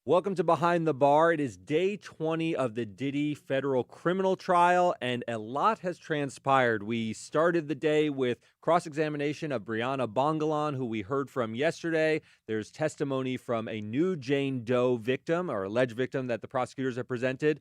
Welcome to Behind the Bar. It is day 20 of the Diddy federal criminal trial, and a lot has transpired. We started the day with cross-examination of Brianna Bongalan, who we heard from yesterday. There's testimony from a new Jane Doe victim, or alleged victim, that the prosecutors have presented.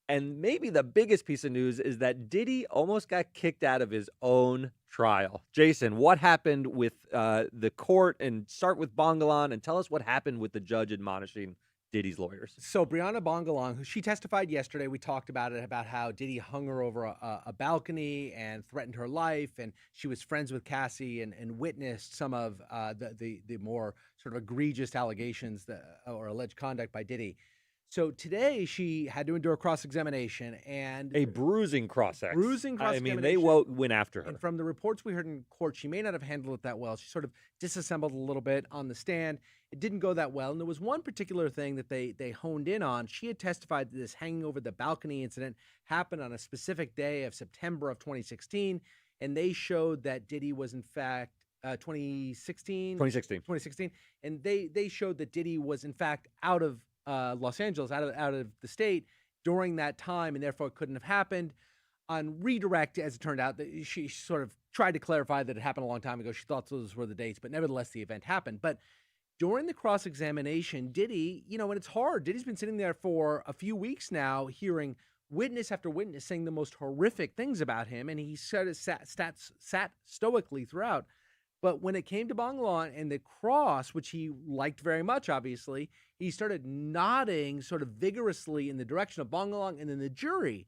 And maybe the biggest piece of news is that Diddy almost got kicked out of his own trial. Jason, what happened with the court? And start with Bongalan and tell us what happened with the judge admonishing Diddy's lawyers. So Brianna Bongalan, who she testified yesterday, we talked about it, about how Diddy hung her over a balcony and threatened her life, and she was friends with Cassie and witnessed some of the more sort of egregious allegations or alleged conduct by Diddy. So today she had to endure cross-examination and A bruising cross-ex. bruising I mean, cross-examination. they went after her. And from the reports we heard in court, she may not have handled it that well. She sort of disassembled a little bit on the stand. It didn't go that well. And there was one particular thing that they honed in on. She had testified that this hanging over the balcony incident happened on a specific day of September of 2016. And they showed that Diddy was, in fact, 2016. 2016. And they showed that Diddy was, in fact, out of Los Angeles, out of the state during that time, and therefore it couldn't have happened. On redirect, as it turned out, that she sort of tried to clarify that it happened a long time ago. She thought those were the dates, but nevertheless, the event happened. But during the cross-examination, Diddy, and it's hard. Diddy's been sitting there for a few weeks now, hearing witness after witness saying the most horrific things about him, and he sort of sat stoically throughout. But when it came to Bongalan and the cross, which he liked very much, obviously, he started nodding sort of vigorously in the direction of Bongalan and then the jury.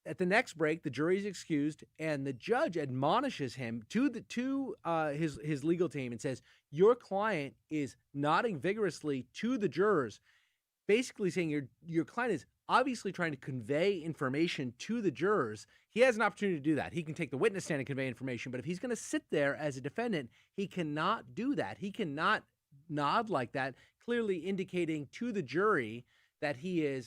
At the next break, the jury is excused, and the judge admonishes him to his legal team and says, "Your client is nodding vigorously to the jurors," basically saying your client is obviously trying to convey information to the jurors. He has an opportunity to do that. He can take the witness stand and convey information, but if he's going to sit there as a defendant, he cannot do that. He cannot nod like that, clearly indicating to the jury that he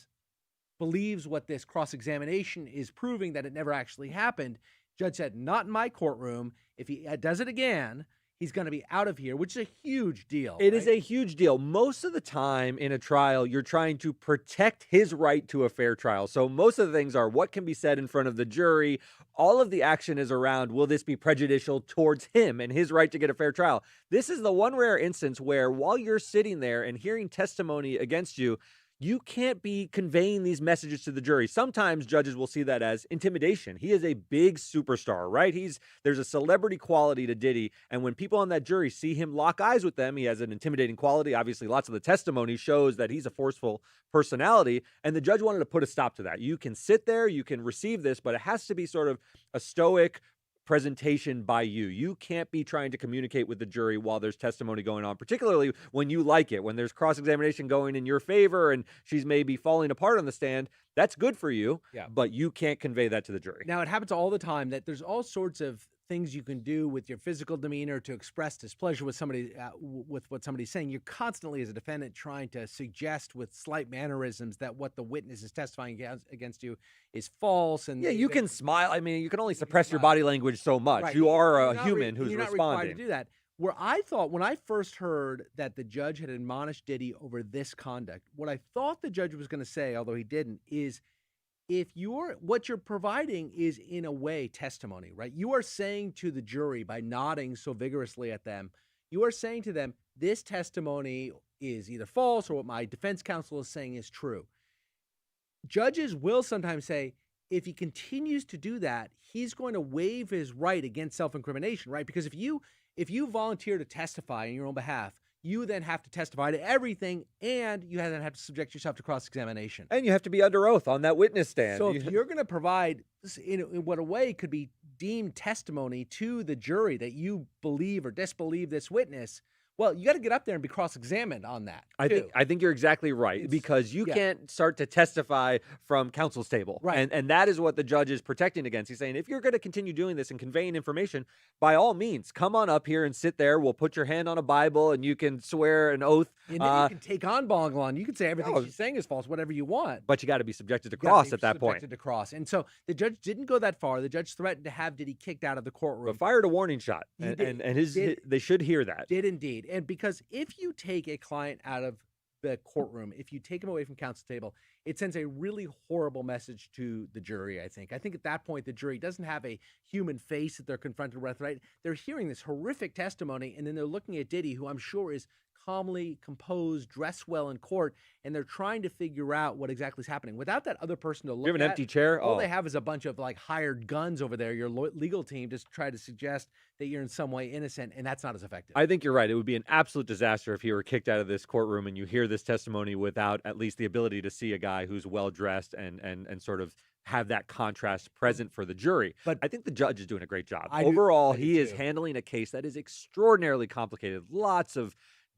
believes what this cross-examination is proving, that it never actually happened. Judge said, "Not in my courtroom. If he does it again, he's going to be out of here," which is a huge deal. It is a huge deal. Most of the time in a trial, you're trying to protect his right to a fair trial. So most of the things are what can be said in front of the jury. All of the action is around, will this be prejudicial towards him and his right to get a fair trial? This is the one rare instance where while you're sitting there and hearing testimony against you, you can't be conveying these messages to the jury. Sometimes judges will see that as intimidation. He is a big superstar, right? There's a celebrity quality to Diddy, and when people on that jury see him lock eyes with them, he has an intimidating quality. Obviously, lots of the testimony shows that he's a forceful personality, and the judge wanted to put a stop to that. You can sit there, you can receive this, but it has to be sort of a stoic presentation by you. You can't be trying to communicate with the jury while there's testimony going on, particularly when you like it, when there's cross-examination going in your favor and she's maybe falling apart on the stand. That's good for you, but you can't convey that to the jury. Now, it happens all the time that there's all sorts of things you can do with your physical demeanor to express displeasure with somebody, with what somebody's saying. You're constantly, as a defendant, trying to suggest with slight mannerisms that what the witness is testifying against you is false. And you can smile. I mean, you can only suppress your body language so much. Right. You are a human You're who's not responding. required to do that. Where I thought, when I first heard that the judge had admonished Diddy over this conduct, what I thought the judge was going to say, although he didn't, is what you're providing is in a way testimony, right? You are saying to the jury by nodding so vigorously at them, you are saying to them, this testimony is either false or what my defense counsel is saying is true. Judges will sometimes say, if he continues to do that, he's going to waive his right against self-incrimination, right? Because if you volunteer to testify on your own behalf, you then have to testify to everything, and you then have to subject yourself to cross-examination. And you have to be under oath on that witness stand. So if you're going to provide, in what a way could be deemed testimony to the jury that you believe or disbelieve this witness, well, you got to get up there and be cross-examined on that. I think you're exactly right, because you can't start to testify from counsel's table. Right. And that is what the judge is protecting against. He's saying, if you're going to continue doing this and conveying information, by all means, come on up here and sit there. We'll put your hand on a Bible and you can swear an oath. And then you can take on Bongalan. You can say everything she's saying is false, whatever you want. But you got to be subjected to cross at that point. Subjected to cross. And so the judge didn't go that far. The judge threatened to have Diddy kicked out of the courtroom. But fired a warning shot. And they should hear that. Did indeed. And because if you take a client out of the courtroom, if you take him away from counsel table, it sends a really horrible message to the jury, I think. I think at that point, the jury doesn't have a human face that they're confronted with, right? They're hearing this horrific testimony, and then they're looking at Diddy, who I'm sure is calmly composed, dressed well in court, and they're trying to figure out what exactly is happening. Without that other person to look You have an at, empty chair? all Oh. they have is a bunch of like hired guns over there, your legal team, just try to suggest that you're in some way innocent, and that's not as effective. I think you're right. It would be an absolute disaster if he were kicked out of this courtroom and you hear this testimony without at least the ability to see a guy who's well dressed and sort of have that contrast present for the jury. But I think the judge is doing a great job. I do- Overall, I do he is too. handling a case that is extraordinarily complicated. Lots of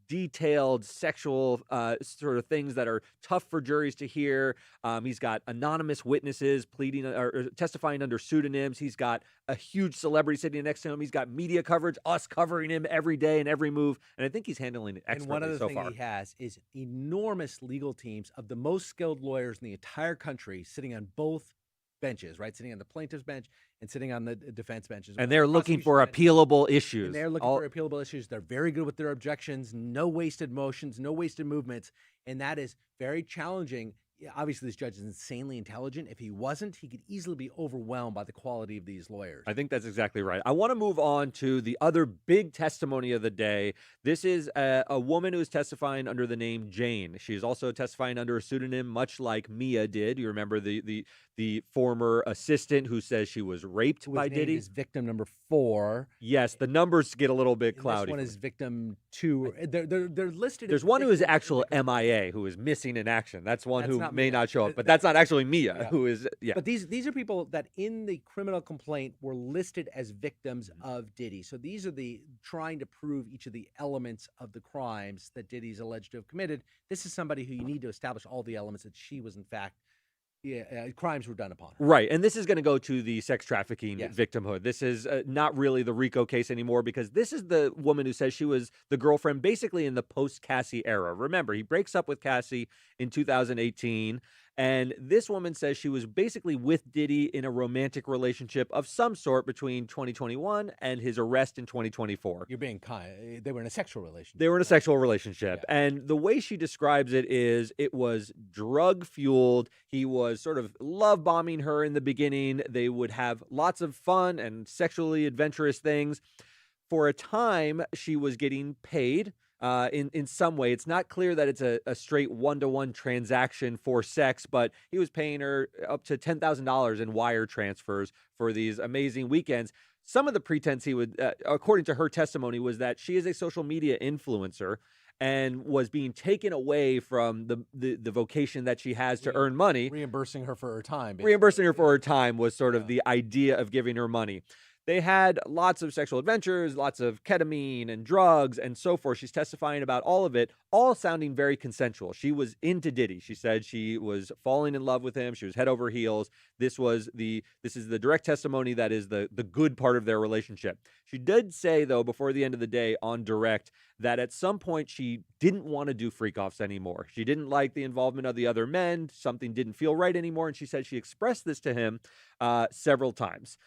detailed sexual sort of things that are tough for juries to hear. He's got anonymous witnesses pleading or testifying under pseudonyms. He's got a huge celebrity sitting next to him. He's got media coverage, us covering him every day and every move. And I think he's handling it And expertly one other so thing far. he has is enormous legal teams of the most skilled lawyers in the entire country sitting on both benches, right? Sitting on the plaintiff's bench and sitting on the defense benches. And they're looking for prosecution bench. appealable issues. And they're looking for appealable issues. They're very good with their objections, no wasted motions, no wasted movements. And that is very challenging. Yeah, obviously, this judge is insanely intelligent. If he wasn't, he could easily be overwhelmed by the quality of these lawyers. I think that's exactly right. I want to move on to the other big testimony of the day. This is a woman who is testifying under the name Jane. She's also testifying under a pseudonym, much like Mia did. You remember the former assistant who says she was raped by Diddy? Is victim number 4. Yes, the numbers get a little bit cloudy. This one is victim 2. They're listed. There's as one who is victim- actual MIA, who is missing in action. That's one That's who not may Mia. not show up, but that's not actually Mia, Yeah. who is, yeah. But these are people that in the criminal complaint were listed as victims of Diddy. So these are the trying to prove each of the elements of the crimes that Diddy's alleged to have committed. This is somebody who you need to establish all the elements that she was in fact crimes were done upon her. Right. And this is going to go to the sex trafficking Yes. victimhood. This is not really the RICO case anymore because this is the woman who says she was the girlfriend basically in the post-Cassie era. Remember, he breaks up with Cassie in 2018. And this woman says she was basically with Diddy in a romantic relationship of some sort between 2021 and his arrest in 2024. You're being kind. They were in a sexual relationship. They were in a sexual relationship. Yeah. And the way she describes it is it was drug fueled. He was sort of love bombing her in the beginning. They would have lots of fun and sexually adventurous things. For a time, she was getting paid in some way. It's not clear that it's a straight one-to-one transaction for sex, but he was paying her up to $10,000 in wire transfers for these amazing weekends. Some of the pretense he would, according to her testimony, was that she is a social media influencer and was being taken away from the vocation that she has to earn money. Reimbursing her for her time. Basically. Reimbursing her for her time was sort of the idea of giving her money. They had lots of sexual adventures, lots of ketamine and drugs and so forth. She's testifying about all of it, all sounding very consensual. She was into Diddy. She said she was falling in love with him. She was head over heels. This is the direct testimony that is the good part of their relationship. She did say, though, before the end of the day on direct, that at some point she didn't want to do freak-offs anymore. She didn't like the involvement of the other men. Something didn't feel right anymore. And she said she expressed this to him several times.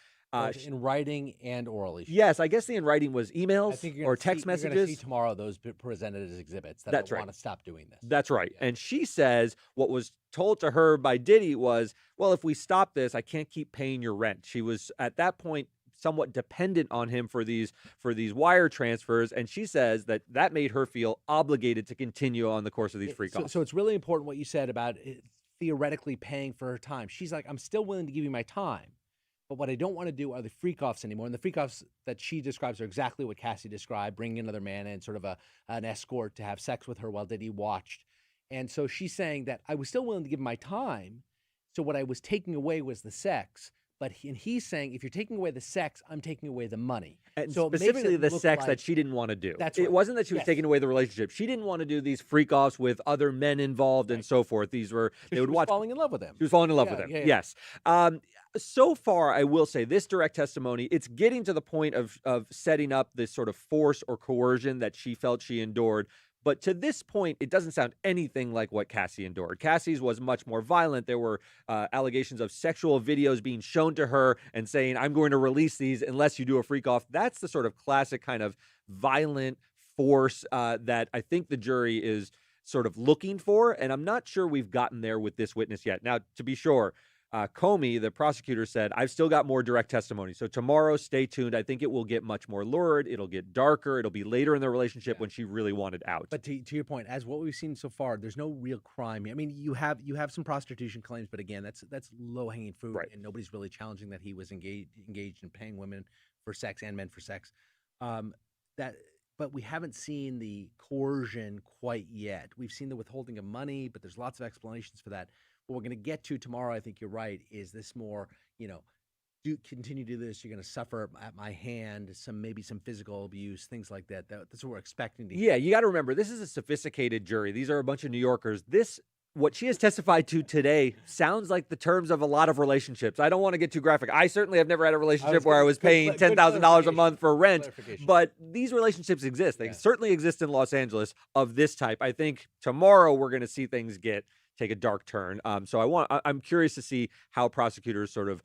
In writing and orally. Yes, I guess the in writing was I emails think or text You're messages. going to see tomorrow those presented as exhibits that That's don't right. want to stop doing this. That's right. And she says what was told to her by Diddy was, well, if we stop this, I can't keep paying your rent. She was at that point somewhat dependent on him for these wire transfers. And she says that made her feel obligated to continue on the course of these freak-offs. So it's really important what you said about theoretically paying for her time. She's like, I'm still willing to give you my time. But what I don't want to do are the freak-offs anymore. And the freak-offs that she describes are exactly what Cassie described, bringing another man in, sort of an escort to have sex with her while Diddy watched. And so she's saying that I was still willing to give him my time. So what I was taking away was the sex. But he's saying, if you're taking away the sex, I'm taking away the money. And so specifically the sex that she didn't want to do. That's It right. wasn't that she was Yes. taking away the relationship. She didn't want to do these freak-offs with other men involved and so forth. These were, they would watch. falling in love with him. She was falling in love Yeah, with him. yeah, yeah. Yes. So far, I will say this direct testimony, it's getting to the point of setting up this sort of force or coercion that she felt she endured. But to this point, it doesn't sound anything like what Cassie endured. Cassie's was much more violent. There were allegations of sexual videos being shown to her and saying, I'm going to release these unless you do a freak off. That's the sort of classic kind of violent force that I think the jury is sort of looking for, and I'm not sure we've gotten there with this witness yet. Now, to be sure, Comey, the prosecutor, said, I've still got more direct testimony. So tomorrow, stay tuned. I think it will get much more lurid. It'll get darker. It'll be later in the relationship when she really wanted out. But to your point, as what we've seen so far, there's no real crime. I mean, you have some prostitution claims, but again, that's low hanging fruit, Right. and nobody's really challenging that he was engaged in paying women for sex and men for sex. But we haven't seen the coercion quite yet. We've seen the withholding of money, but there's lots of explanations for that. What we're going to get to tomorrow, I think you're right, is this more, do continue to do this, you're going to suffer at my hand, maybe some physical abuse, things like that. That's what we're expecting to hear. Yeah, you got to remember, this is a sophisticated jury. These are a bunch of New Yorkers. What she has testified to today sounds like the terms of a lot of relationships. I don't want to get too graphic. I certainly have never had a relationship where I was paying $10,000 a month for rent, but these relationships exist. They certainly exist in Los Angeles of this type. I think tomorrow we're going to see things take a dark turn. So I'm curious to see how prosecutors sort of,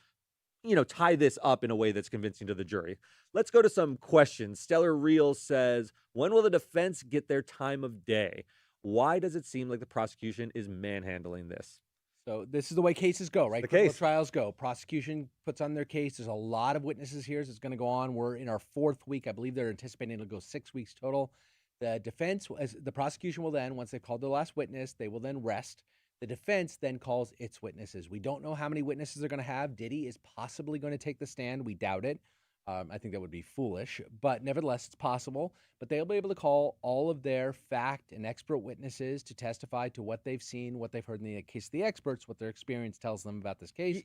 tie this up in a way that's convincing to the jury. Let's go to some questions. Stellar Real says, when will the defense get their time of day? Why does it seem like the prosecution is manhandling this? So this is the way cases go, right? The Criminal case. trials go. Prosecution puts on their case. There's a lot of witnesses here. So it's going to go on. We're in our 4th week. I believe they're anticipating it'll go 6 weeks total. The prosecution will then, once they've called their last witness, they will then rest. The defense then calls its witnesses. We don't know how many witnesses they're going to have. Diddy is possibly going to take the stand. We doubt it. I think that would be foolish, but nevertheless, it's possible. But they'll be able to call all of their fact and expert witnesses to testify to what they've seen, what they've heard in the case of the experts, what their experience tells them about this case.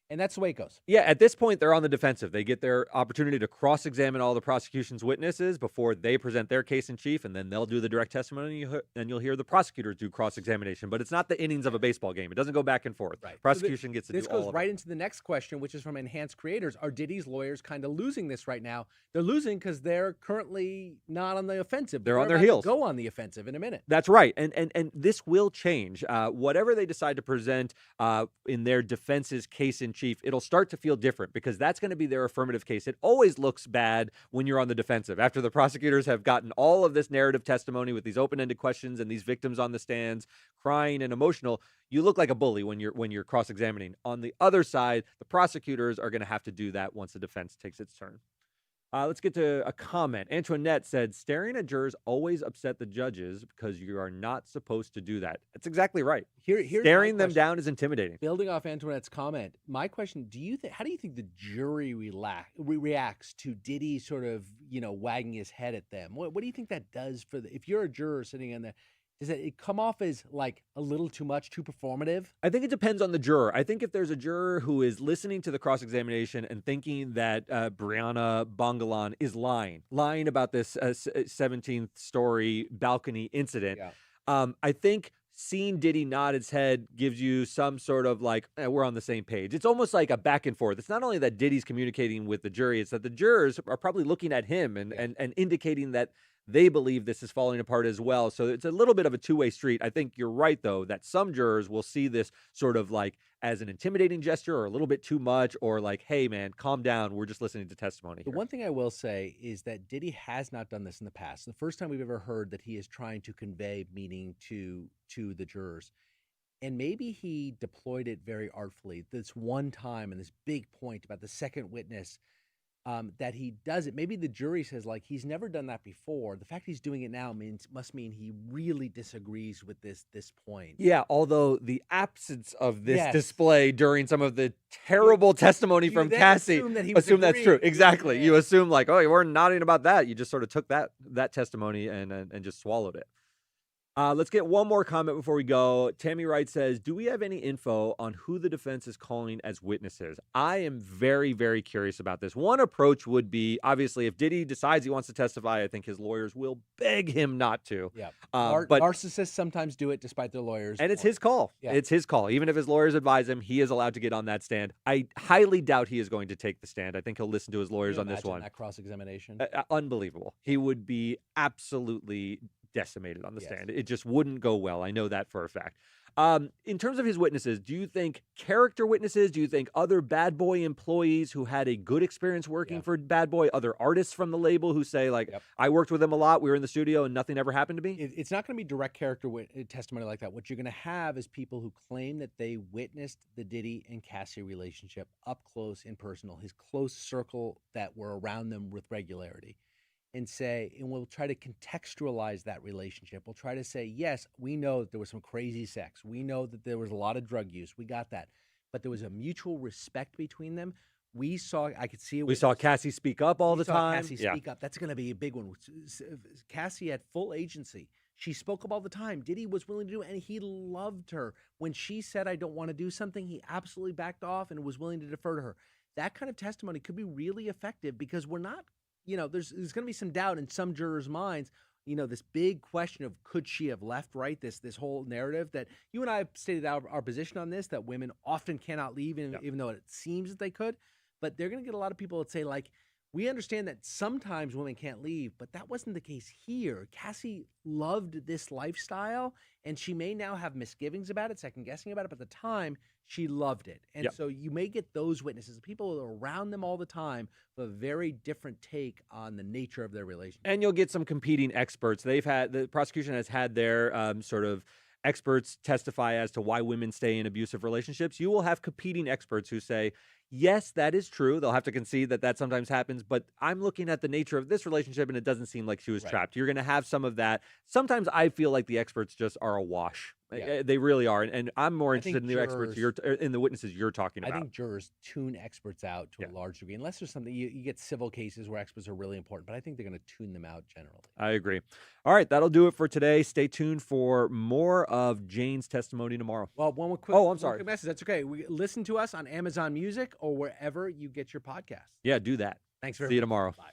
And that's the way it goes. Yeah, at this point, they're on the defensive. They get their opportunity to cross-examine all the prosecution's witnesses before they present their case in chief, and then they'll do the direct testimony, and you'll hear the prosecutors do cross-examination. But it's not the innings of a baseball game. It doesn't go back and forth. Right. Prosecution gets to do all of it. This goes right into the next question, which is from Enhanced Creators. Are Diddy's lawyers kind of losing this right now? They're losing because they're currently not on the offensive. They're on their heels. Go on the offensive in a minute. That's right. And this will change. Whatever they decide to present in their defense's case in chief, it'll start to feel different because that's going to be their affirmative case. It always looks bad when you're on the defensive. After the prosecutors have gotten all of this narrative testimony with these open-ended questions and these victims on the stands crying and emotional, you look like a bully when you're cross-examining. On the other side, the prosecutors are going to have to do that once the defense takes its turn. Let's get to a comment. Antoinette said, staring at jurors always upset the judges because you are not supposed to do that. That's exactly right. Staring them down is intimidating. Building off Antoinette's comment, my question, how do you think the jury reacts to Diddy sort of, wagging his head at them? What do you think that does if you're a juror sitting in there? Does it come off as like a little too much, too performative? I think it depends on the juror. I think if there's a juror who is listening to the cross-examination and thinking that Brianna Bongalan is lying about this 17th story balcony incident, I think seeing Diddy nod his head gives you some sort of like, we're on the same page. It's almost like a back and forth. It's not only that Diddy's communicating with the jury, it's that the jurors are probably looking at him and indicating that they believe this is falling apart as well. So it's a little bit of a two-way street. I think you're right, though, that some jurors will see this sort of like as an intimidating gesture or a little bit too much or like, hey, man, calm down. We're just listening to testimony here. The one thing I will say is that Diddy has not done this in the past. The first time we've ever heard that he is trying to convey meaning to the jurors. And maybe he deployed it very artfully. This one time and this big point about the second witness, that he does it. Maybe the jury says, like, he's never done that before. The fact he's doing it now must mean he really disagrees with this point. Yeah, although the absence of this display during some of the terrible testimony from Cassie, assume that's true. Exactly. Yeah. You assume like, oh, you weren't nodding about that. You just sort of took that testimony and just swallowed it. Let's get one more comment before we go. Tammy Wright says, do we have any info on who the defense is calling as witnesses? I am very, very curious about this. One approach would be, obviously, if Diddy decides he wants to testify, I think his lawyers will beg him not to. Yeah. But narcissists sometimes do it despite their lawyers. And it's his call. Yeah. It's his call. Even if his lawyers advise him, he is allowed to get on that stand. I highly doubt he is going to take the stand. I think he'll listen to his lawyers on this one. That cross-examination? Unbelievable. He would be absolutely decimated on the Yes. stand. It just wouldn't go well. I know that for a fact. In terms of his witnesses, do you think character witnesses, do you think other Bad Boy employees who had a good experience working for Bad Boy, other artists from the label who say, like, I worked with him a lot, we were in the studio and nothing ever happened to me? It's not going to be direct character testimony like that. What you're going to have is people who claim that they witnessed the Diddy and Cassie relationship up close and personal, his close circle that were around them with regularity. And we'll try to contextualize that relationship. We'll try to say, yes, we know that there was some crazy sex. We know that there was a lot of drug use. We got that. But there was a mutual respect between them. I could see it. We saw Cassie speak up all the time. Cassie speak up. That's going to be a big one. Cassie had full agency. She spoke up all the time. Diddy was willing to do it, and he loved her. When she said, I don't want to do something, he absolutely backed off and was willing to defer to her. That kind of testimony could be really effective because we're not, there's going to be some doubt in some jurors' minds, this big question of could she have left, right? This whole narrative that you and I have stated our position on this, that women often cannot leave, even though it seems that they could. But they're going to get a lot of people that say, like, we understand that sometimes women can't leave, but that wasn't the case here. Cassie loved this lifestyle, and she may now have misgivings about it, second guessing about it, but at the time, she loved it. And so you may get those witnesses, people that are around them all the time, with a very different take on the nature of their relationship. And you'll get some competing experts. The prosecution has had their sort of experts testify as to why women stay in abusive relationships. You will have competing experts who say, yes, that is true. They'll have to concede that sometimes happens, but I'm looking at the nature of this relationship and it doesn't seem like she was trapped. You're going to have some of that. Sometimes I feel like the experts just are a wash. They really are. And I'm more interested in the experts in the witnesses you're talking about. I think jurors tune experts out to a large degree, unless there's something, you get civil cases where experts are really important, but I think they're going to tune them out generally. I agree. All right, that'll do it for today. Stay tuned for more of Jane's testimony tomorrow. Well, one quick message. That's okay. Listen to us on Amazon Music or wherever you get your podcasts. Yeah, do that. Thanks very much. See you tomorrow. Bye.